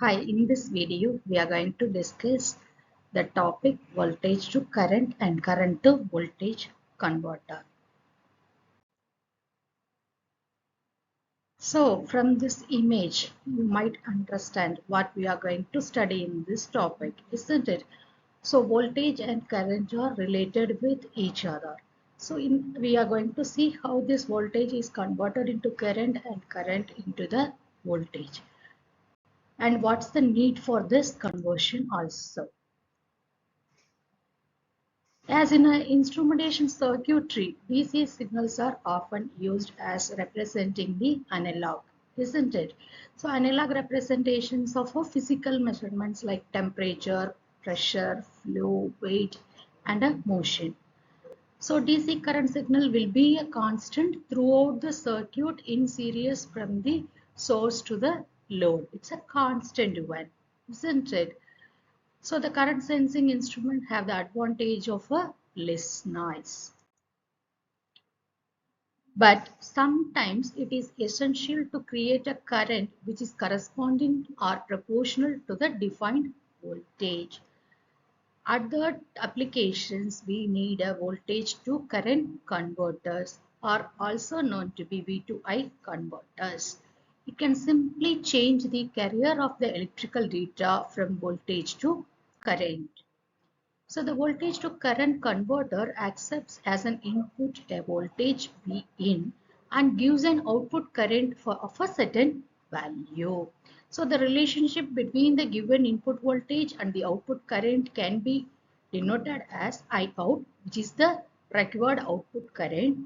Hi, in this video, we are going to discuss the topic voltage to current and current to voltage converter. So, from this image, you might understand what we are going to study in this topic, isn't it? So, voltage and current are related with each other. So, we are going to see how this voltage is converted into current and current into the voltage. And what's the need for this conversion also. As in an instrumentation circuitry, DC signals are often used as representing the analog, isn't it? So analog representations of a physical measurements like temperature, pressure, flow, weight, and a motion. So DC current signal will be a constant throughout the circuit in series from the source to the load. It's a constant one, isn't it? So the current sensing instrument have the advantage of a less noise. But sometimes it is essential to create a current which is corresponding or proportional to the defined voltage. Other applications we need a voltage to current converters are also known to be V to I converters. It can simply change the carrier of the electrical data from voltage to current. So the voltage to current converter accepts as an input a voltage V in and gives an output current of a certain value. So the relationship between the given input voltage and the output current can be denoted as I out, which is the required output current,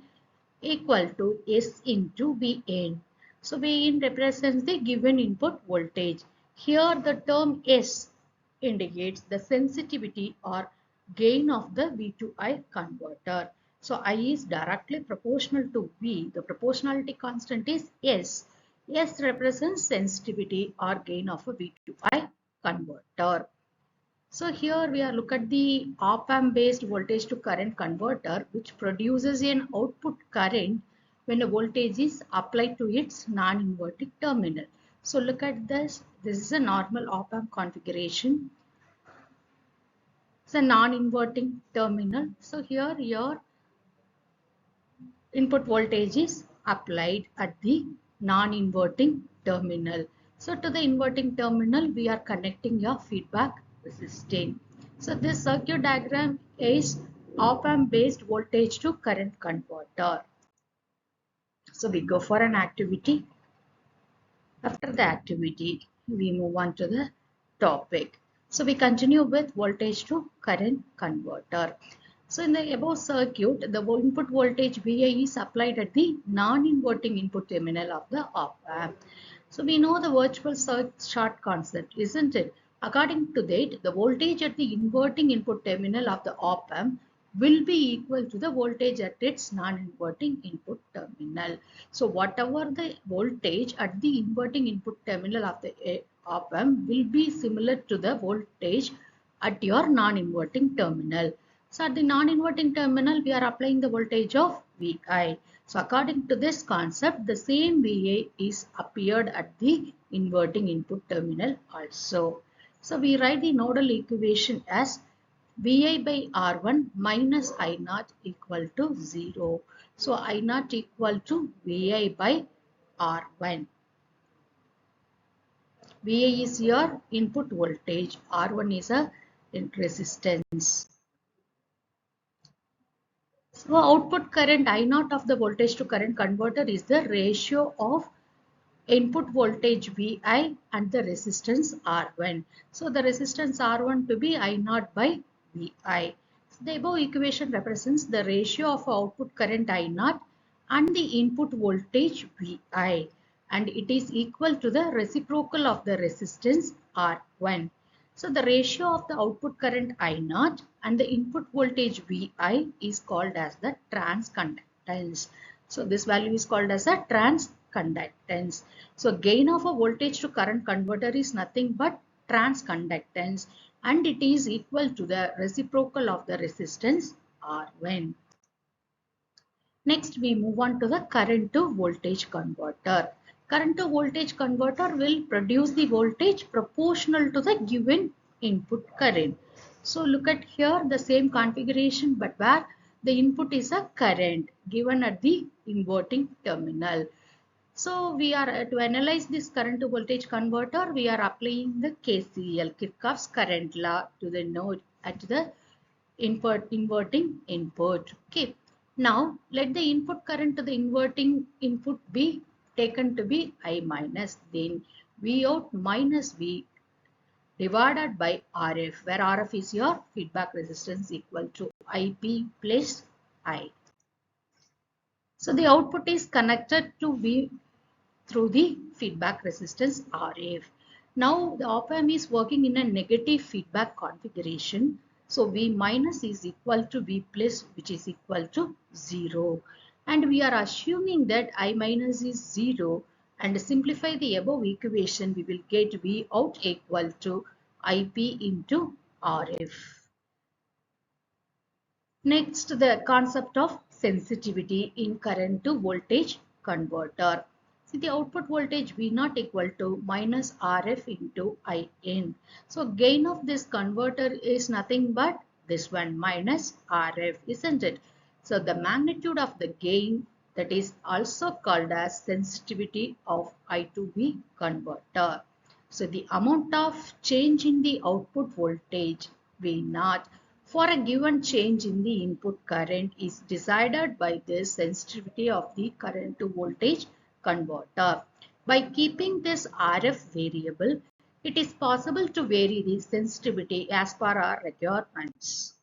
equal to S into Vn. So Vn represents the given input voltage. Here the term S indicates the sensitivity or gain of the V to I converter. So I is directly proportional to V. The proportionality constant is S. S represents sensitivity or gain of a V to I converter. So here we are look at the op-amp based voltage to current converter which produces an output current when a voltage is applied to its non-inverting terminal. So look at this. This is a normal op-amp configuration. It's a non-inverting terminal. So here your input voltage is applied at the non-inverting terminal. So to the inverting terminal, we are connecting your feedback resistor. So this circuit diagram is op-amp based voltage to current converter. So we go for an activity. After the activity, we move on to the topic. So we continue with voltage to current converter. So in the above circuit, the input voltage VI is applied at the non-inverting input terminal of the op-amp. So we know the virtual short concept, isn't it? According to that, the voltage at the inverting input terminal of the op-amp will be equal to the voltage at its non-inverting input terminal. So whatever the voltage at the inverting input terminal of the op-amp will be similar to the voltage at your non-inverting terminal. So at the non-inverting terminal, we are applying the voltage of VI. So according to this concept, the same VI is appeared at the inverting input terminal also. So we write the nodal equation as Vi by R1 minus I naught equal to 0. So I naught equal to Vi by R1. Vi is your input voltage. R1 is a resistance. So output current I naught of the voltage to current converter is the ratio of input voltage Vi and the resistance R1. So the resistance R1 to be I naught by Vi. So the above equation represents the ratio of output current I naught and the input voltage Vi, and it is equal to the reciprocal of the resistance R1. So the ratio of the output current I naught and the input voltage Vi is called as the transconductance. So this value is called as a transconductance. So gain of a voltage to current converter is nothing but transconductance, and it is equal to the reciprocal of the resistance R1. Next we move on to the current to voltage converter. current to voltage converter will produce the voltage proportional to the given input current. So look at here the same configuration, but where the input is a current given at the inverting terminal. So we are to analyze this current to voltage converter, we are applying the KCL, Kirchhoff's current law, to the node at the inverting input. Okay. Now let the input current to the inverting input be taken to be I minus, then V out minus V divided by RF, where RF is your feedback resistance, equal to IP plus I. So the output is connected to V through the feedback resistance RF. Now the op-amp is working in a negative feedback configuration. So V minus is equal to V plus, which is equal to 0. And we are assuming that I minus is 0, and simplify the above equation, we will get V out equal to IP into RF. Next, the concept of sensitivity in current to voltage converter. See, the output voltage V0 equal to minus RF into IN. So gain of this converter is nothing but this one minus RF, isn't it? So the magnitude of the gain, that is also called as sensitivity of I to V converter. So the amount of change in the output voltage V0 for a given change in the input current is decided by the sensitivity of the current to voltage converter. By keeping this RF variable, it is possible to vary the sensitivity as per our requirements.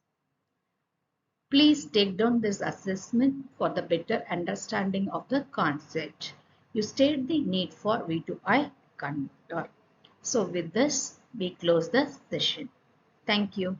Please take down this assessment for the better understanding of the concept. You state the need for V to I converter. So with this, we close the session. Thank you.